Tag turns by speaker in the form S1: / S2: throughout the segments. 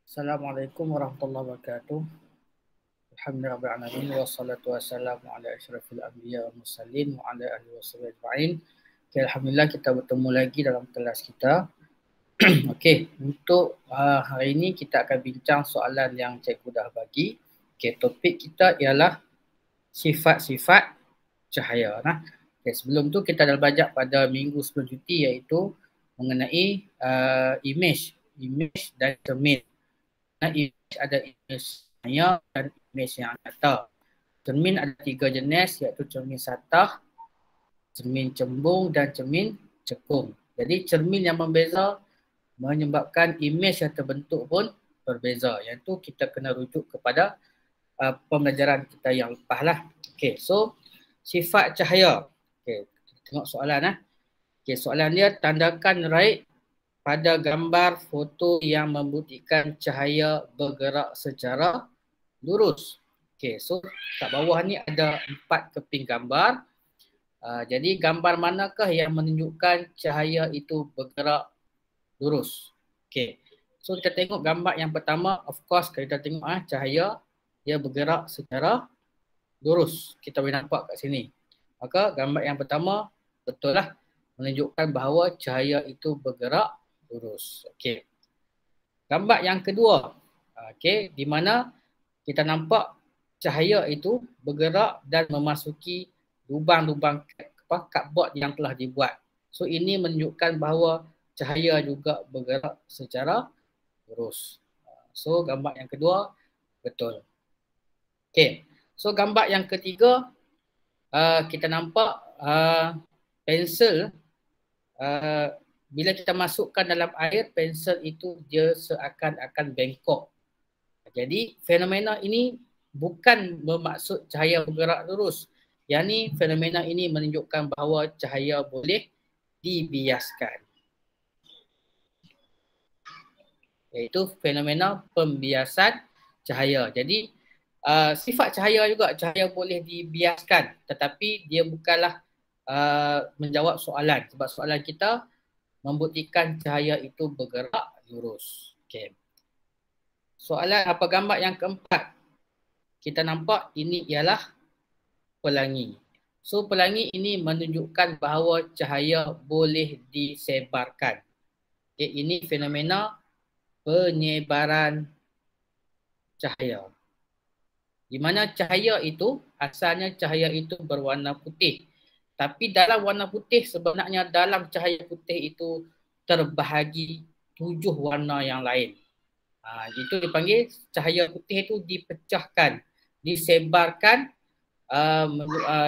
S1: Assalamualaikum warahmatullahi wabarakatuh. Alhamdulillahirrahmanirrahim. Wassalatu wassalamu ala asyrafil anbiya wa mursalin wa ala alihi washabihi ajma'in. Okay, Alhamdulillah kita bertemu lagi dalam kelas kita. Okey, untuk hari ini kita akan bincang soalan yang cikgu dah bagi. Okey, topik kita ialah sifat-sifat cahaya. Okay, sebelum tu kita dah belajar pada minggu sebelum cuti iaitu mengenai image dan cermin. Image ada image cahaya dan image yang nyata. Cermin ada 3 jenis iaitu cermin satah, cermin cembung dan cermin cekung. Jadi cermin yang membeza menyebabkan image yang terbentuk pun berbeza. Yang tu kita kena rujuk kepada pembelajaran kita yang lepas lah. Okay, so sifat cahaya. Okay, tengok soalan . Okay, soalan dia, tandakan right pada gambar foto yang membuktikan cahaya bergerak secara lurus. Okay, so kat bawah ni ada 4 keping gambar. Jadi gambar manakah yang menunjukkan cahaya itu bergerak lurus? Okay, so kita tengok gambar yang pertama. Of course kita tengok cahaya dia bergerak secara lurus. Kita boleh nampak kat sini. Maka gambar yang pertama betul lah, menunjukkan bahawa cahaya itu bergerak lurus. Okey. Gambar yang kedua. Okey, di mana kita nampak cahaya itu bergerak dan memasuki lubang-lubang cardboard yang telah dibuat. So ini menunjukkan bahawa cahaya juga bergerak secara lurus. So gambar yang kedua betul. Okey. So gambar yang ketiga, kita nampak pensel, bila kita masukkan dalam air, pensel itu dia seakan-akan bengkok. Jadi fenomena ini bukan bermaksud cahaya bergerak lurus. Yang ni fenomena ini menunjukkan bahawa cahaya boleh dibiaskan. Iaitu fenomena pembiasan cahaya. Jadi sifat cahaya juga, cahaya boleh dibiaskan, tetapi dia bukanlah menjawab soalan, sebab soalan kita membuktikan cahaya itu bergerak lurus. Okay. Soalan apa gambar yang keempat? Kita nampak ini ialah pelangi. So pelangi ini menunjukkan bahawa cahaya boleh disebarkan. Okay, ini fenomena penyebaran cahaya. Di mana cahaya itu, asalnya cahaya itu berwarna putih. Tapi dalam warna putih, sebenarnya dalam cahaya putih itu terbahagi 7 warna yang lain. Itu dipanggil cahaya putih itu dipecahkan, disebarkan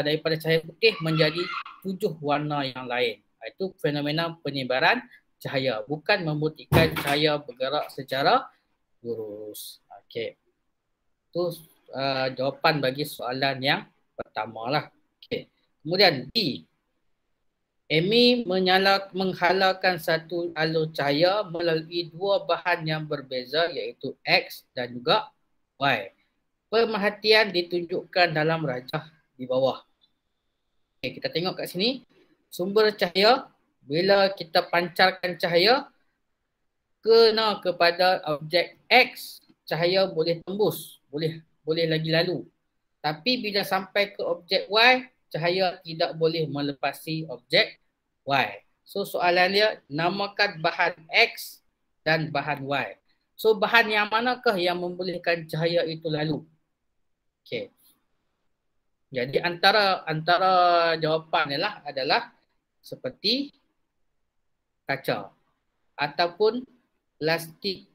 S1: daripada cahaya putih menjadi 7 warna yang lain. Itu fenomena penyebaran cahaya, bukan membuktikan cahaya bergerak secara lurus. Okey. Itu jawapan bagi soalan yang pertama lah. Okay. Kemudian D. Amy menghalalkan satu alur cahaya melalui 2 bahan yang berbeza iaitu X dan juga Y. Pemerhatian ditunjukkan dalam rajah di bawah. Okay, kita tengok kat sini. Sumber cahaya, bila kita pancarkan cahaya kena kepada objek X, cahaya boleh tembus, boleh lagi lalu. Tapi bila sampai ke objek Y, cahaya tidak boleh melepasi objek Y. So soalan dia, namakan bahan X dan bahan Y. So bahan yang manakah yang membolehkan cahaya itu lalu? Okey. Jadi antara jawapan adalah seperti kaca ataupun plastik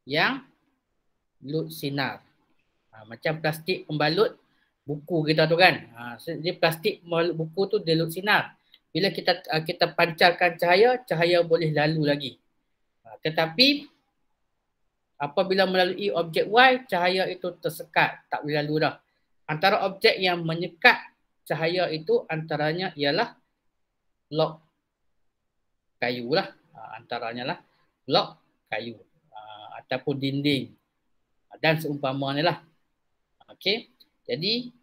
S1: yang lut sinar. Macam plastik pembalut buku kita tu kan. Jadi plastik pembalut buku tu dia lut sinar. Bila kita pancarkan cahaya boleh lalu lagi. Tetapi apabila melalui objek Y, cahaya itu tersekat, tak boleh lalu dah. Antara objek yang menyekat cahaya itu antaranya ialah blok kayu lah. Antaranya lah blok kayu ataupun dinding dan seumpamanya lah. Okey. Jadi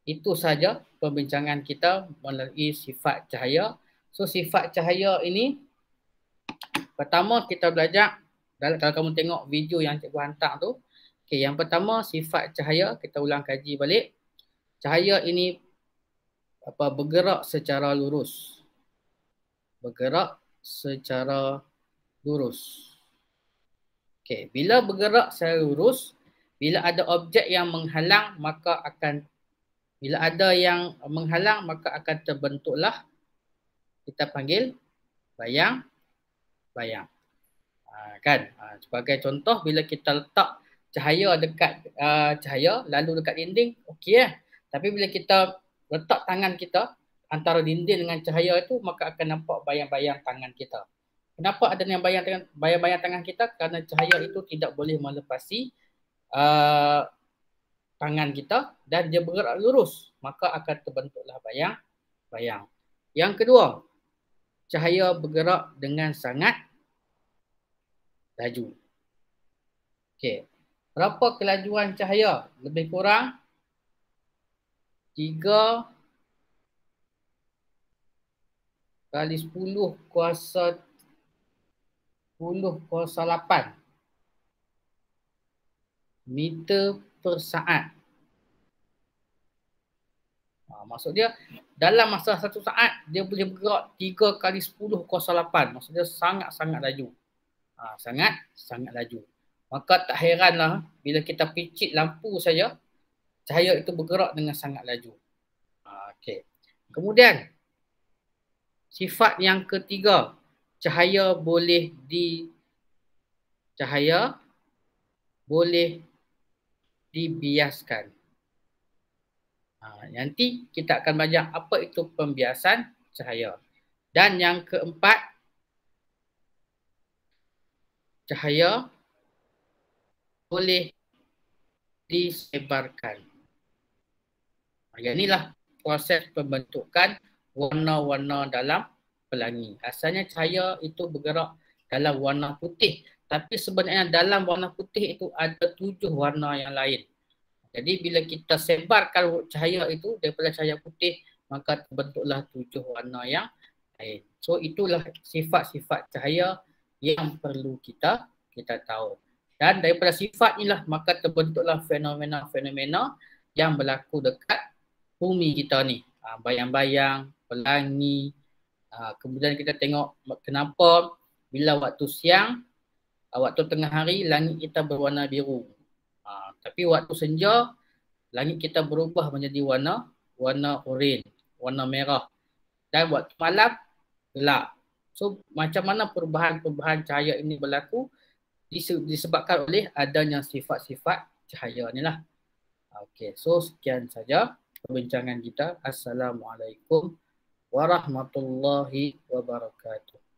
S1: itu saja perbincangan kita melalui sifat cahaya. So sifat cahaya ini pertama kita belajar, kalau kamu tengok video yang cikgu hantar tu, okey, yang pertama sifat cahaya, kita ulang kaji balik. Cahaya ini bergerak secara lurus. Bergerak secara lurus. Okey, bila bergerak secara lurus, bila ada objek yang menghalang maka akan terbentuklah kita panggil bayang. Kan? Sebagai contoh, bila kita letak cahaya dekat cahaya lalu dekat dinding, okey lah. Tapi bila kita letak tangan kita antara dinding dengan cahaya itu, maka akan nampak bayang-bayang tangan kita. Kenapa ada yang bayang-bayang tangan kita? Kerana cahaya itu tidak boleh melepasi tangan kita dan dia bergerak lurus, maka akan terbentuklah bayang. Yang kedua, cahaya bergerak dengan sangat laju. Okey. Berapa kelajuan cahaya? Lebih kurang 3 kali 10 kuasa 8 meter per saat. Maksud dia dalam masa 1 saat dia boleh bergerak 3 kali 10 kuasa 8. Maksud dia sangat-sangat laju. Sangat laju. Maka tak heranlah bila kita picit lampu saja, cahaya itu bergerak dengan sangat laju. Okey. Kemudian sifat yang ketiga, cahaya boleh dibiaskan. Nanti kita akan belajar apa itu pembiasan cahaya. Dan yang keempat, cahaya boleh disebarkan. Yang inilah proses pembentukan warna-warna dalam pelangi. Asalnya cahaya itu bergerak dalam warna putih, tapi sebenarnya dalam warna putih itu ada 7 warna yang lain. Jadi bila kita sebarkan cahaya itu daripada cahaya putih, maka terbentuklah 7 warna yang lain. So itulah sifat-sifat cahaya yang perlu kita tahu. Dan daripada sifat inilah maka terbentuklah fenomena-fenomena yang berlaku dekat bumi kita ni. Bayang-bayang, pelangi. Kemudian kita tengok kenapa bila waktu siang, waktu tengah hari langit kita berwarna biru. Tapi waktu senja langit kita berubah menjadi warna oranye, warna merah. Dan waktu malam gelap. So macam mana perubahan cahaya ini berlaku? Disebabkan oleh adanya sifat-sifat cahaya ni lah. Okey, so sekian saja perbincangan kita. Assalamualaikum warahmatullahi wabarakatuh.